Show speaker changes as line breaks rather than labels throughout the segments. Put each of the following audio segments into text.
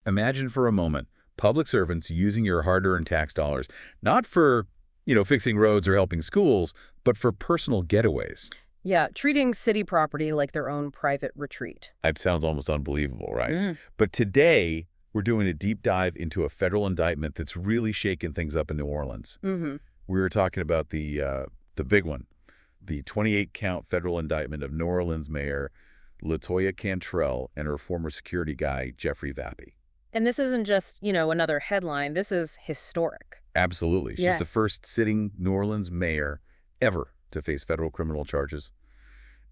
Imagine for a moment public servants using your hard-earned tax dollars, not for, fixing roads or helping schools, but for personal getaways.
Yeah, treating city property like their own private retreat.
That sounds almost unbelievable, right?
Mm.
But today, we're doing a deep dive into a federal indictment that's really shaking things up in New Orleans.
Mm-hmm.
We were talking about the big one, the 28-count federal indictment of New Orleans Mayor LaToya Cantrell and her former security guy, Jeffrey Vappie.
And this isn't just, another headline. This is historic.
Absolutely. She's
Yeah.
the first sitting New Orleans mayor ever to face federal criminal charges.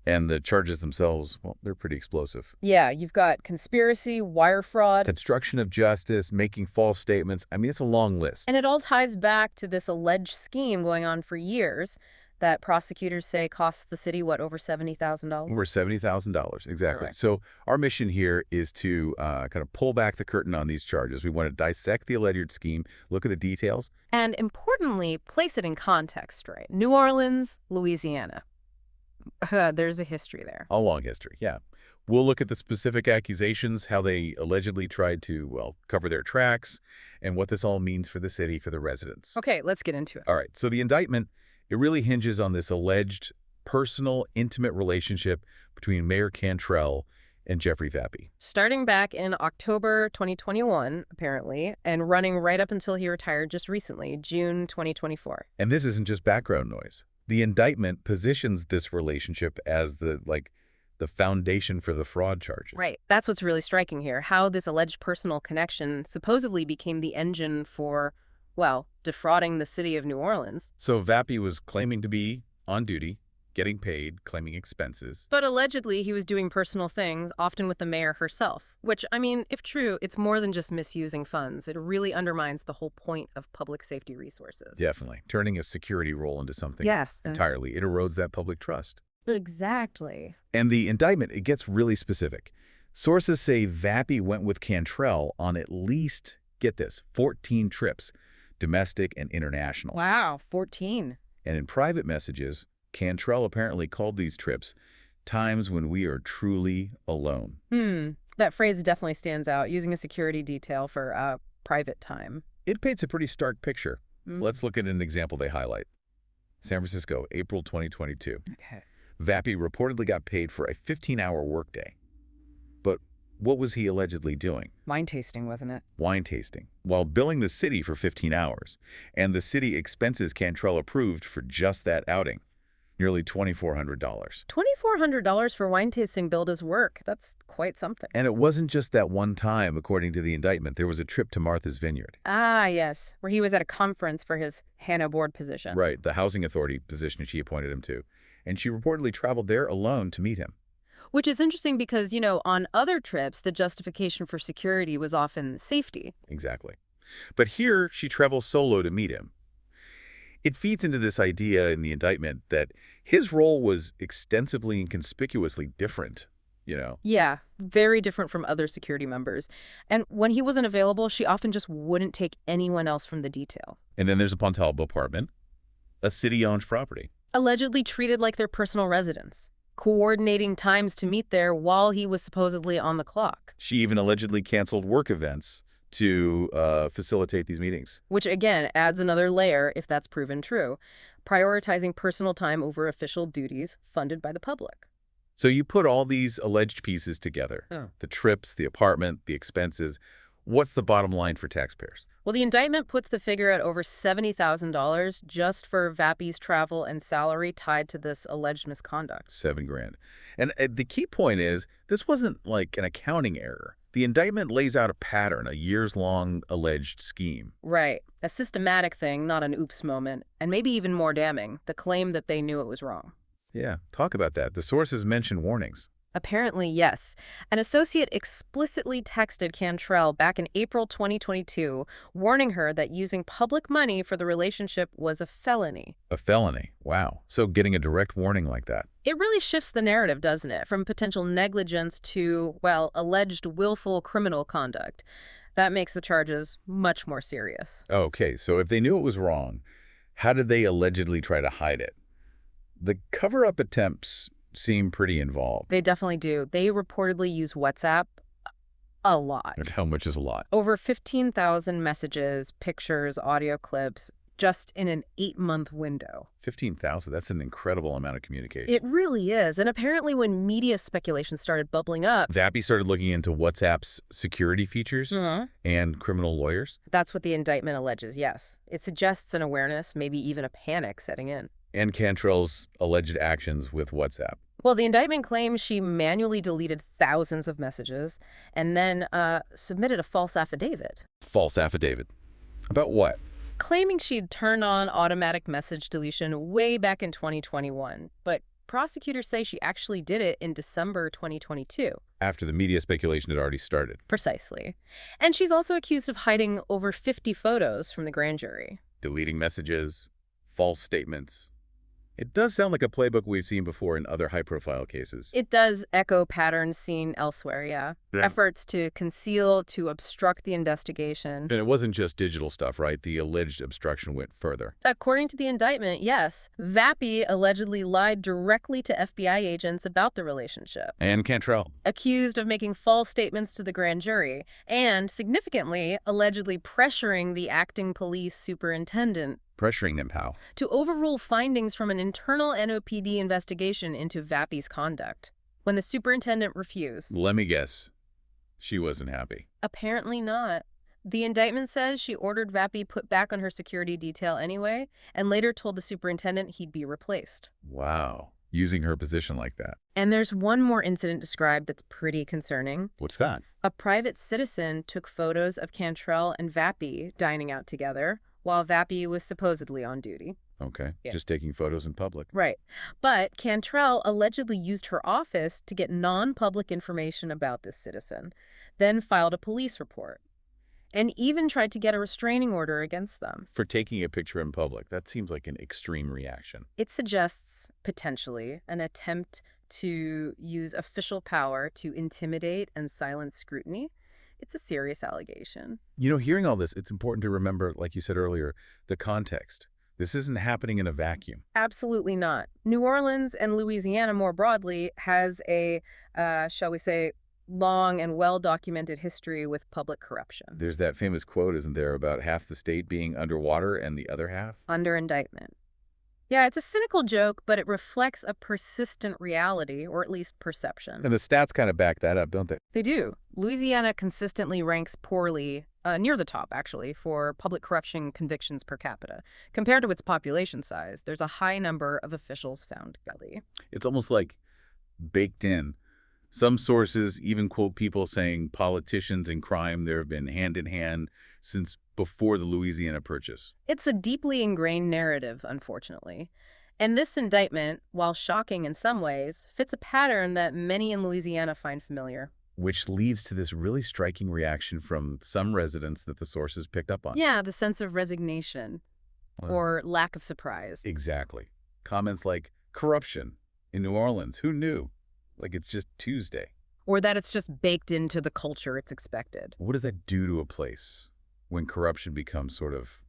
And the charges themselves, well, they're pretty explosive.
Yeah, you've got conspiracy, wire fraud.
Obstruction of justice, making false statements. I mean, it's a long list.
And it all ties back to this alleged scheme going on for years that prosecutors say costs the city, over $70,000?
Over $70,000, exactly.
Correct.
So our mission here is to kind of pull back the curtain on these charges. We want to dissect the alleged scheme, look at the details.
And importantly, place it in context, right? New Orleans, Louisiana. There's a history there.
A long history, yeah. We'll look at the specific accusations, how they allegedly tried to, cover their tracks, and what this all means for the city, for the residents.
Okay, let's get into it.
All right, so the indictment, it really hinges on this alleged personal, intimate relationship between Mayor Cantrell and Jeffrey Vappie.
Starting back in October 2021, apparently, and running right up until he retired just recently, June 2024.
And this isn't just background noise. The indictment positions this relationship as the foundation for the fraud charges.
Right. That's what's really striking here, how this alleged personal connection supposedly became the engine for, defrauding the city of New Orleans.
So Vappie was claiming to be on duty, getting paid, claiming expenses.
But allegedly, he was doing personal things, often with the mayor herself. Which, if true, it's more than just misusing funds. It really undermines the whole point of public safety resources.
Definitely. Turning a security role into something
Yes.
entirely. It erodes that public trust.
Exactly.
And the indictment, it gets really specific. Sources say Vappie went with Cantrell on at least, get this, 14 trips, domestic and international.
Wow, 14.
And in private messages, Cantrell apparently called these trips times when we are truly alone.
That phrase definitely stands out, using a security detail for private time.
It paints a pretty stark picture. Let's look at an example they highlight. San Francisco, April 2022.
Okay.
Vappie reportedly got paid for a 15-hour workday. But what was he allegedly doing?
Wine tasting, wasn't it?
Wine tasting, while billing the city for 15 hours. And the city expenses Cantrell approved for just that outing. Nearly $2,400.
$2,400 for wine tasting billed as work. That's quite something.
And it wasn't just that one time, according to the indictment. There was a trip to Martha's Vineyard.
Ah, yes, where he was at a conference for his Hannah board position.
Right, the housing authority position she appointed him to. And she reportedly traveled there alone to meet him.
Which is interesting because, on other trips, the justification for security was often safety.
Exactly. But here, she travels solo to meet him. It feeds into this idea in the indictment that his role was extensively and conspicuously different,
Yeah, very different from other security members. And when he wasn't available, she often just wouldn't take anyone else from the detail.
And then there's a Pontalba apartment, a city-owned property.
Allegedly treated like their personal residence, coordinating times to meet there while he was supposedly on the clock.
She even allegedly canceled work events to facilitate these meetings.
Which, again, adds another layer if that's proven true, prioritizing personal time over official duties funded by the public.
So you put all these alleged pieces together, the trips, the apartment, the expenses. What's the bottom line for taxpayers?
Well, the indictment puts the figure at over $70,000 just for Vappie's travel and salary tied to this alleged misconduct.
$7,000. And the key point is, this wasn't like an accounting error. The indictment lays out a pattern, a years-long alleged scheme.
Right. A systematic thing, not an oops moment. And maybe even more damning, the claim that they knew it was wrong.
Yeah, talk about that. The sources mention warnings.
Apparently, yes. An associate explicitly texted Cantrell back in April 2022, warning her that using public money for the relationship was a felony.
A felony? Wow. So getting a direct warning like that.
It really shifts the narrative, doesn't it? From potential negligence to, alleged willful criminal conduct. That makes the charges much more serious.
Okay, so if they knew it was wrong, how did they allegedly try to hide it? The cover-up attempts seem pretty involved.
They definitely do. They reportedly use WhatsApp, A lot.
And how much is a lot?
Over 15,000 messages, pictures, audio clips, just in an 8-month window.
15,000, that's an incredible amount of communication.
It really is. And apparently when media speculation started bubbling up,
Vappie started looking into WhatsApp's security features and criminal lawyers.
that's what the indictment alleges, yes. It suggests an awareness, maybe even a panic setting in.
And Cantrell's alleged actions with WhatsApp.
Well, the indictment claims she manually deleted thousands of messages and then submitted a false affidavit.
False affidavit. About what?
Claiming she'd turned on automatic message deletion way back in 2021, but prosecutors say she actually did it in December 2022.
After the media speculation had already started.
Precisely. And she's also accused of hiding over 50 photos from the grand jury.
Deleting messages, false statements. It does sound like a playbook we've seen before in other high-profile cases.
It does echo patterns seen elsewhere, yeah. Efforts to conceal, to obstruct the investigation.
And it wasn't just digital stuff, right? The alleged obstruction went further.
According to the indictment, yes, Vappie allegedly lied directly to FBI agents about the relationship.
And Cantrell.
Accused of making false statements to the grand jury, and, significantly, allegedly pressuring the acting police superintendent.
Pressuring them how?
To overrule findings from an internal NOPD investigation into Vappie's conduct. When the superintendent refused.
Let me guess. She wasn't happy.
Apparently not. The indictment says she ordered Vappie put back on her security detail anyway, and later told the superintendent he'd be replaced.
Wow. Using her position like that.
And there's one more incident described that's pretty concerning.
What's that?
A private citizen took photos of Cantrell and Vappie dining out together, while Vappie was supposedly on duty.
Okay,
Yeah.
just taking photos in public.
Right. But Cantrell allegedly used her office to get non-public information about this citizen, then filed a police report, and even tried to get a restraining order against them.
For taking a picture in public, that seems like an extreme reaction.
It suggests, potentially, an attempt to use official power to intimidate and silence scrutiny. It's a serious allegation.
You know, hearing all this, it's important to remember, like you said earlier, the context. This isn't happening in a vacuum.
Absolutely not. New Orleans and Louisiana more broadly has a, shall we say, long and well-documented history with public corruption.
There's that famous quote, isn't there, about half the state being underwater and the other half?
Under indictment. Yeah, it's a cynical joke, but it reflects a persistent reality, or at least perception.
And the stats kind of back that up, don't they?
They do. Louisiana consistently ranks poorly, near the top, actually, for public corruption convictions per capita. Compared to its population size, there's a high number of officials found guilty.
It's almost like baked in. Some sources even quote people saying politicians and crime there have been hand in hand since before the Louisiana Purchase.
It's a deeply ingrained narrative, unfortunately. And this indictment, while shocking in some ways, fits a pattern that many in Louisiana find familiar.
Which leads to this really striking reaction from some residents that the sources picked up on.
Yeah, the sense of resignation or lack of surprise.
Exactly. Comments like, corruption in New Orleans, who knew? Like it's just Tuesday.
Or that it's just baked into the culture it's expected.
What does that do to a place when corruption becomes sort of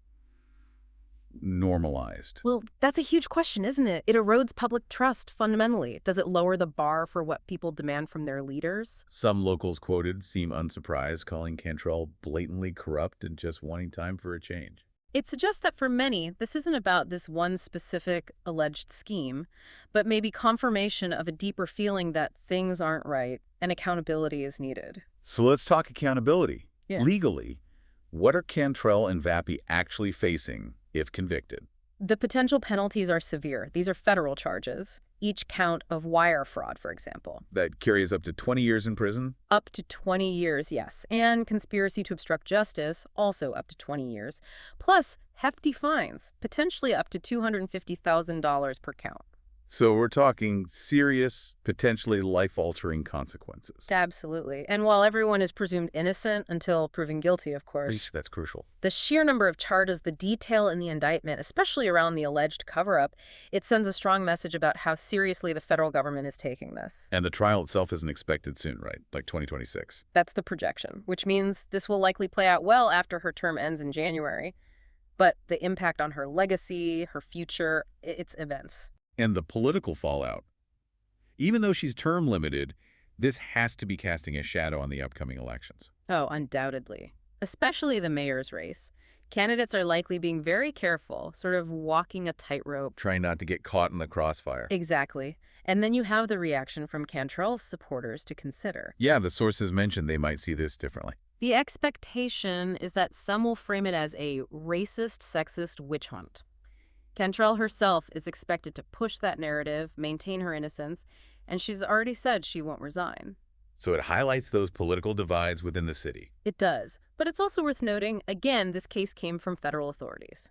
normalized?
Well, that's a huge question, isn't it? It erodes public trust fundamentally. Does it lower the bar for what people demand from their leaders?
Some locals quoted seem unsurprised, calling Cantrell blatantly corrupt and just wanting time for a change.
It suggests that for many, this isn't about this one specific alleged scheme, but maybe confirmation of a deeper feeling that things aren't right and accountability is needed.
So let's talk accountability.
Yeah.
Legally, what are Cantrell and Vappie actually facing if convicted?
The potential penalties are severe. These are federal charges. Each count of wire fraud, for example.
That carries up to 20 years in prison?
Up to 20 years, yes. And conspiracy to obstruct justice, also up to 20 years. Plus, hefty fines, potentially up to $250,000 per count.
So we're talking serious, potentially life-altering consequences.
Absolutely. And while everyone is presumed innocent until proven guilty, of course,
That's crucial.
the sheer number of charges, the detail in the indictment, especially around the alleged cover-up, it sends a strong message about how seriously the federal government is taking this.
And the trial itself isn't expected soon, right? Like 2026.
That's the projection, which means this will likely play out well after her term ends in January. But the impact on her legacy, her future, it's immense.
And the political fallout. Even though she's term limited, This has to be casting a shadow on the upcoming elections.
Oh, undoubtedly. Especially the mayor's race. Candidates are likely being very careful, sort of walking a tightrope.
Trying not to get caught in the crossfire.
Exactly. And then you have the reaction from Cantrell's supporters to consider.
Yeah, the sources mentioned they might see this differently.
The expectation is that some will frame it as a racist, sexist witch hunt. Cantrell herself is expected to push that narrative, maintain her innocence, and she's already said she won't resign.
So it highlights those political divides within the city.
It does. But it's also worth noting, again, this case came from federal authorities.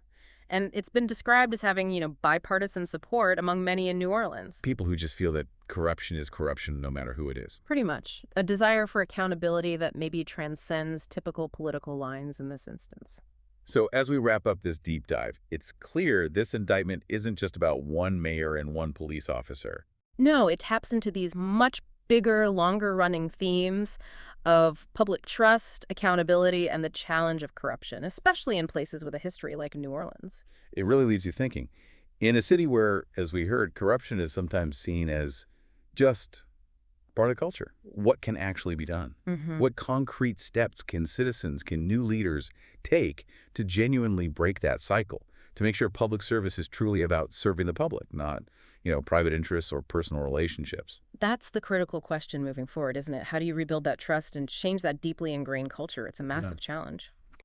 And it's been described as having, bipartisan support among many in New Orleans.
People who just feel that corruption is corruption no matter who it is.
Pretty much. A desire for accountability that maybe transcends typical political lines in this instance.
So as we wrap up this deep dive, it's clear this indictment isn't just about one mayor and one police officer.
No, it taps into these much bigger, longer-running themes of public trust, accountability, and the challenge of corruption, especially in places with a history like New Orleans.
It really leaves you thinking. In a city where, as we heard, corruption is sometimes seen as just part of the culture, what can actually be done? What concrete steps can citizens, can new leaders take to genuinely break that cycle, to make sure public service is truly about serving the public, not private interests or personal relationships?
That's the critical question moving forward, isn't it? How do you rebuild that trust and change that deeply ingrained culture? It's a massive challenge.